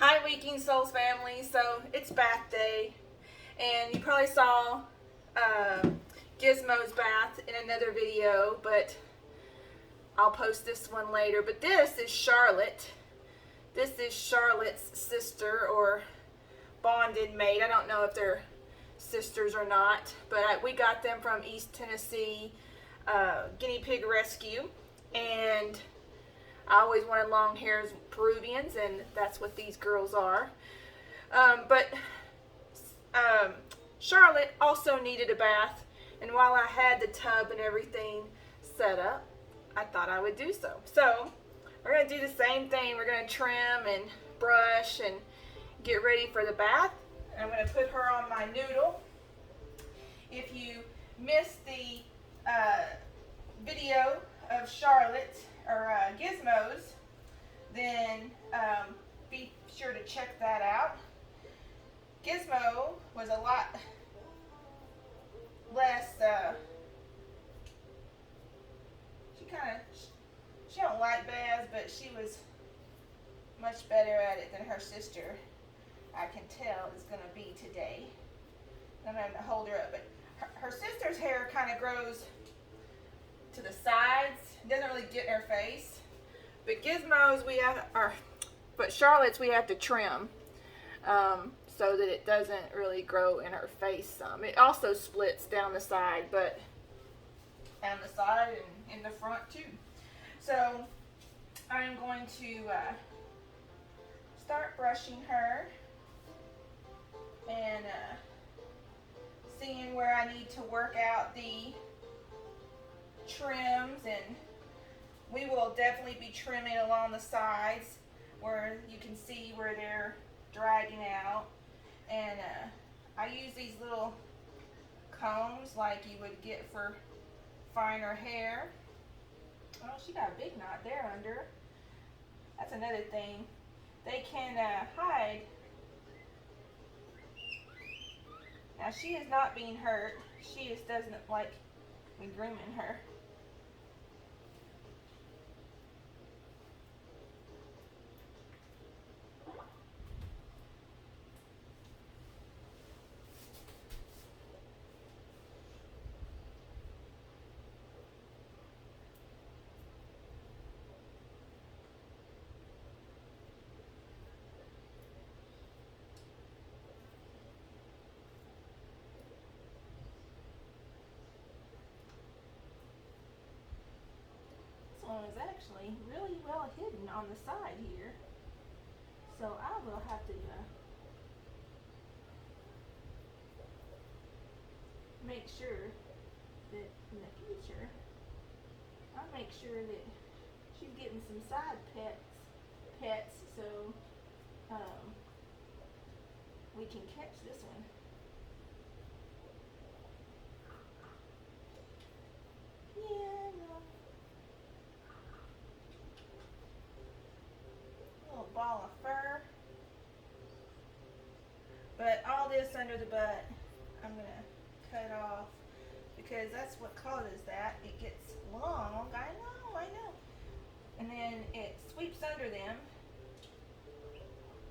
Hi, Waking Souls family. So it's bath day, and you probably saw Gizmo's bath in another video, but I'll post this one later. But this is Charlotte. This is Charlotte's sister or bonded mate. I don't know if they're sisters or not, but we got them from East Tennessee Guinea Pig Rescue, and I always wanted long hairs Peruvians, and that's what these girls are. But Charlotte also needed a bath, and while I had the tub and everything set up, I thought I would do so. So we're going to do the same thing. We're going to trim and brush and get ready for the bath. I'm going to put her on my noodle. If you missed the video of Charlotte or Gizmos, then be sure to check that out. Gizmo was a lot less, she don't like baths, but she was much better at it than her sister, I can tell, is going to be today. I'm going to hold her up, but her sister's hair kind of grows to the sides. It doesn't really get in her face. But Gizmo's but Charlotte's we have to trim so that it doesn't really grow in her face some. It also splits down the side, but down the side and in the front too. So I'm going to start brushing her and seeing where I need to work out the trims, and we will definitely be trimming along the sides where you can see where they're dragging out. And I use these little combs like you would get for finer hair. Oh, she got a big knot there under. That's another thing. They can hide. Now she is not being hurt. She just doesn't like me grooming her. Is actually really well hidden on the side here, so I will have to make sure that in the future I'll make sure that she's getting some side pets so we can catch this one. Yeah, no. Little ball of fur. But all this under the butt, I'm going to cut off because that's what causes that. It gets long. I know. And then it sweeps under them.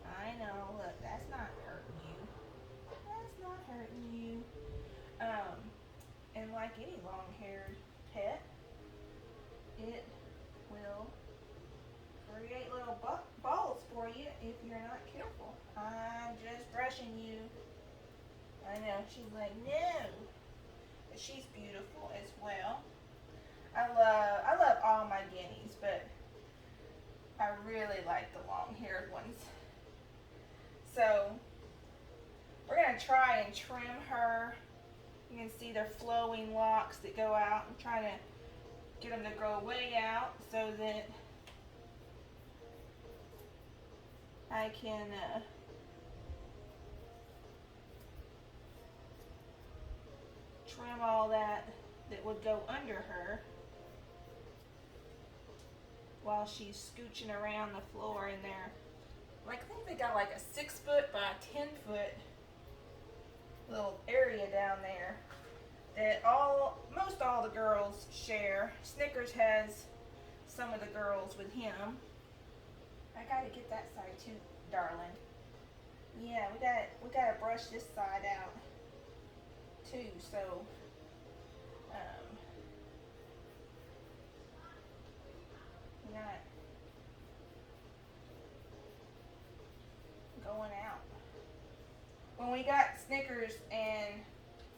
I know. Look, that's not hurting you. That's not hurting you. And like any long-haired pet, it will create little balls for you if you're not careful. I'm just brushing you. I know, she's like, no. But she's beautiful as well. I love all my guineas, but I really like the long-haired ones. So we're going to try and trim her. You can see they're flowing locks that go out. I'm trying to get them to grow way out so that I can trim all that would go under her while she's scooching around the floor in there. Like, I think they got like a 6 foot by 10 foot little area down there that most all the girls share. Snickers has some of the girls with him. I gotta get that side too, darling. Yeah, we gotta brush this side out too. So, um, not going out. When we got Snickers and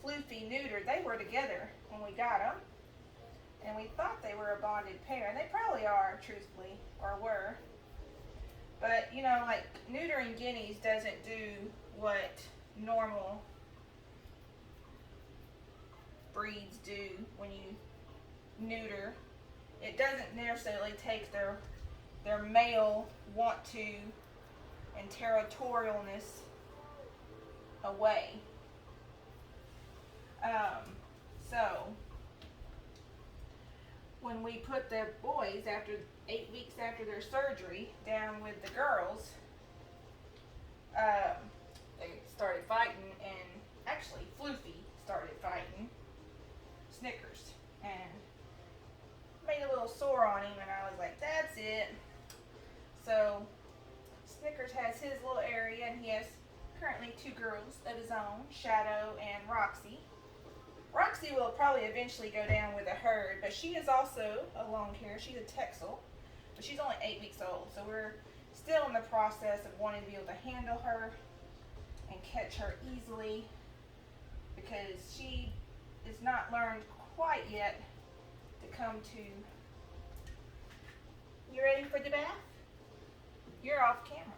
Floofy neutered, they were together when we got them, and we thought they were a bonded pair, and they probably are, truthfully, or were. But you know, like neutering guineas doesn't do what normal breeds do when you neuter. It doesn't necessarily take their male want to and territorialness away. So when we put the boys after 8 weeks after their surgery down with the girls, they started fighting, and actually Floofy started fighting Snickers and made a little sore on him, and I was like, that's it. So Snickers has his little area, and he has currently 2 girls of his own, Shadow and Roxy. Roxy will probably eventually go down with a herd, but she is also a long hair. She's a Texel, but she's only 8 weeks old, so we're still in the process of wanting to be able to handle her and catch her easily, because she is not learned quite yet to come to. You ready for the bath? You're off camera.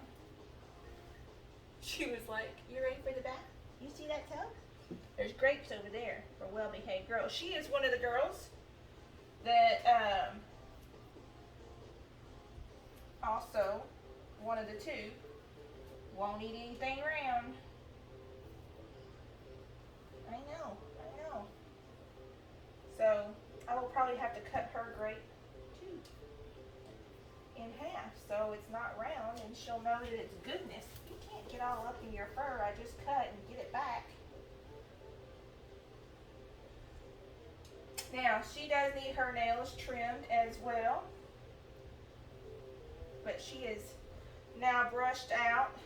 She was like, you ready for the bath? You see that tub? There's grapes over there for well-behaved girls. She is one of the girls that also, one of the 2, won't eat anything around. I know. So I will probably have to cut her grape too in half so it's not round, and she'll know that it's goodness. You can't get all up in your fur. I just cut and get it back. Now, she does need her nails trimmed as well, but she is now brushed out.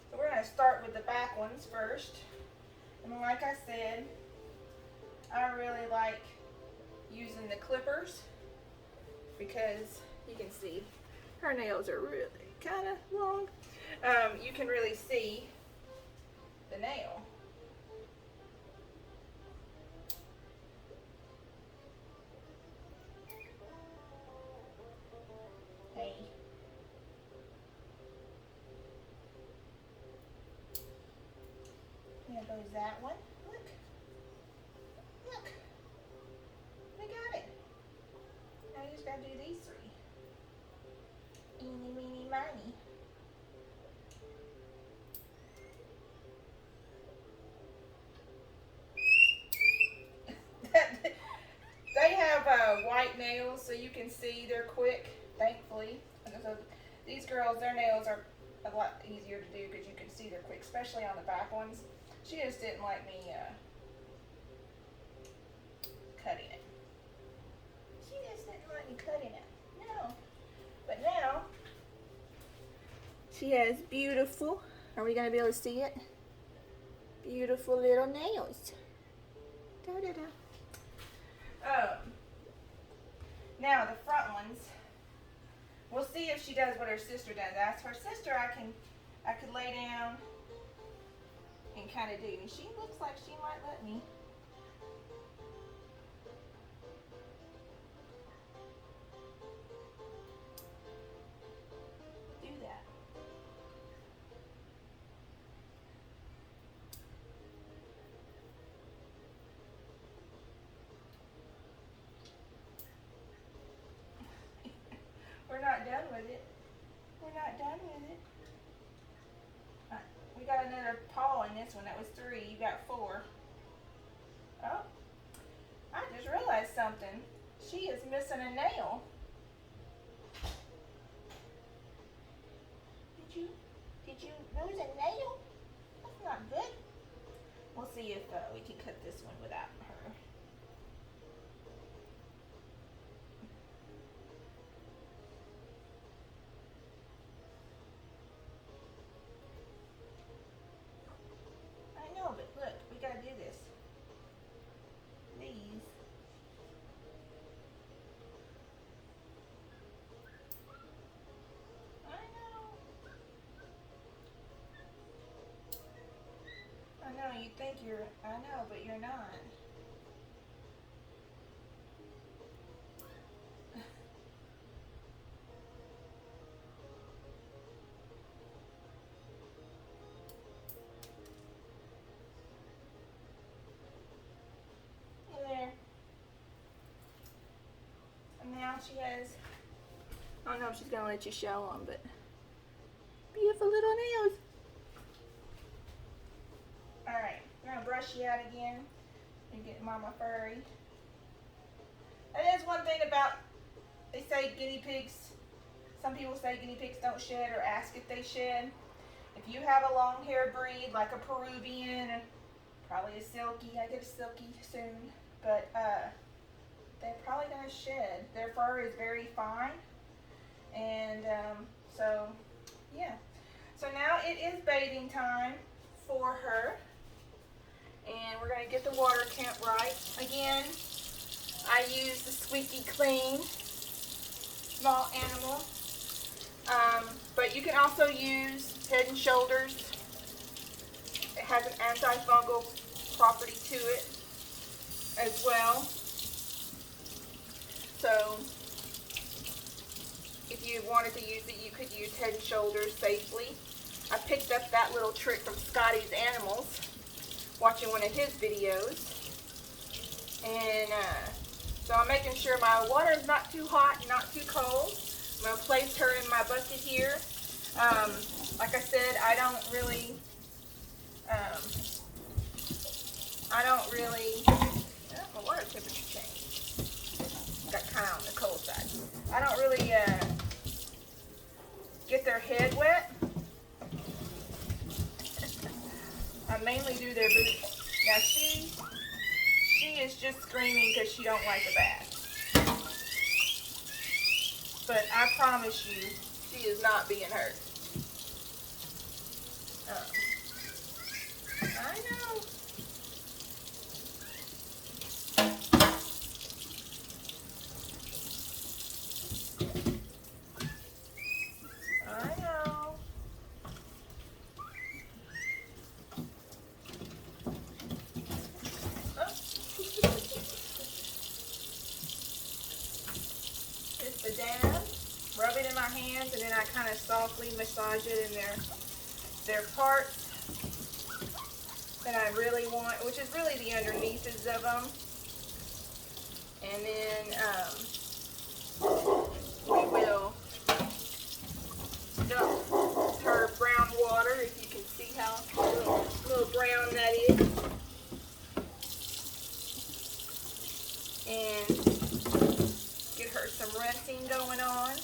So we're going to start with the back ones first. And like I said, I really like using the clippers because you can see her nails are really kind of long. You can really see the nail. Hey. Here goes that one. Look. We got it. Now you just gotta do these 3. Eeny, meeny, miny. They have white nails, so you can see they're quick, thankfully. And so these girls, their nails are a lot easier to do because you can see they're quick, especially on the back ones. She just didn't like me cutting it. She just didn't like me cutting it. No. But now, she has beautiful, are we going to be able to see it? Beautiful little nails. Da-da-da. Now the front ones, we'll see if she does what her sister does. As her sister, I could lay down and kind of do. And she looks like she might let me. Do that. We're not done with it. We're not done with it. We got another paw in this one. That was 3. You got 4. Oh, I just realized something. She is missing a nail. Did you lose a nail? That's not good. We'll see if we can cut this one without her. you think you're, I know, but you're not. There. And now she has, I don't know if she's gonna let you show them, but beautiful little nails. Alright, I'm gonna brush you out again and get Mama furry. That is one thing about, they say guinea pigs, some people say guinea pigs don't shed or ask if they shed. If you have a long haired breed like a Peruvian, probably a silky, I get a silky soon, but they're probably gonna shed. Their fur is very fine, and so yeah. So now it is bathing time for her, and we're gonna get the water count right. Again, I use the Squeaky Clean small animal, but you can also use Head and Shoulders. It has an antifungal property to it as well. So if you wanted to use it, you could use Head and Shoulders safely. I picked up that little trick from Scotty's Animals, watching one of his videos. And so I'm making sure my water is not too hot and not too cold. I'm going to place her in my bucket here. Like I said, I don't really, my water temperature changed. Got kind of on the cold side. I don't really get their head wet. I mainly do their booty. Now she is just screaming because she don't like a bath. But I promise you, she is not being hurt. I know. I know. Just the dab, rub it in my hands, and then I kind of softly massage it in their parts that I really want, which is really the underneaths of them. And then we will dump her brown water, if you can see how little brown that is. And get her some rinsing going on.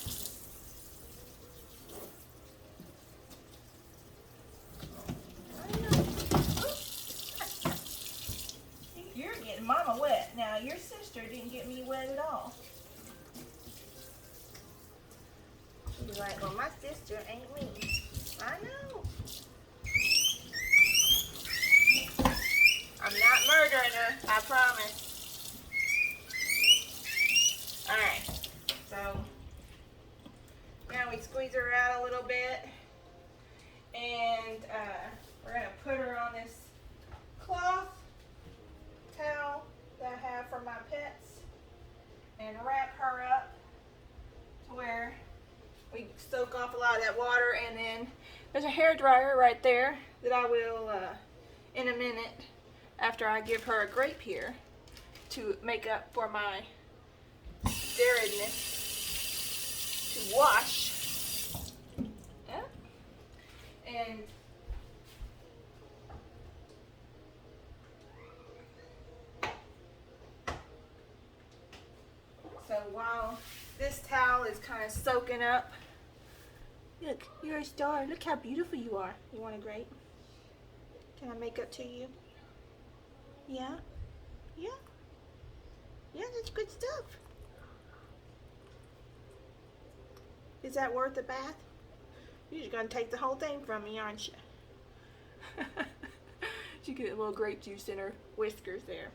You're getting Mama wet. Now your sister didn't get me wet at all. She's like, well, my sister ain't me. I know. I'm not murdering her, I promise. Alright, so now we squeeze her out a little bit, and we're going to put her on this cloth towel that I have for my pets and wrap her up to where we soak off a lot of that water. And then there's a hair dryer right there that I will in a minute, after I give her a grape here, to make up for my sterilness, to wash. Yeah. And so while this towel is kind of soaking up, look, you're a star. Look how beautiful you are. You want a grape? Can I make up to you? Yeah? Yeah? Yeah, that's good stuff. Is that worth a bath? You're just going to take the whole thing from me, aren't you? She get a little grape juice in her whiskers there.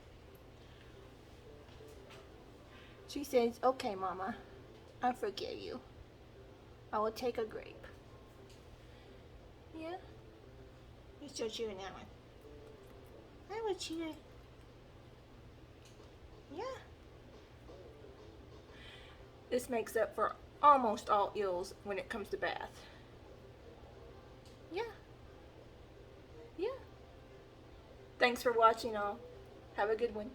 She says, okay, Mama, I forgive you. I will take a grape. Yeah? It's just you and that one. I would cheer. Yeah. This makes up for almost all ills when it comes to bath. Yeah. Yeah. Thanks for watching all. Have a good one.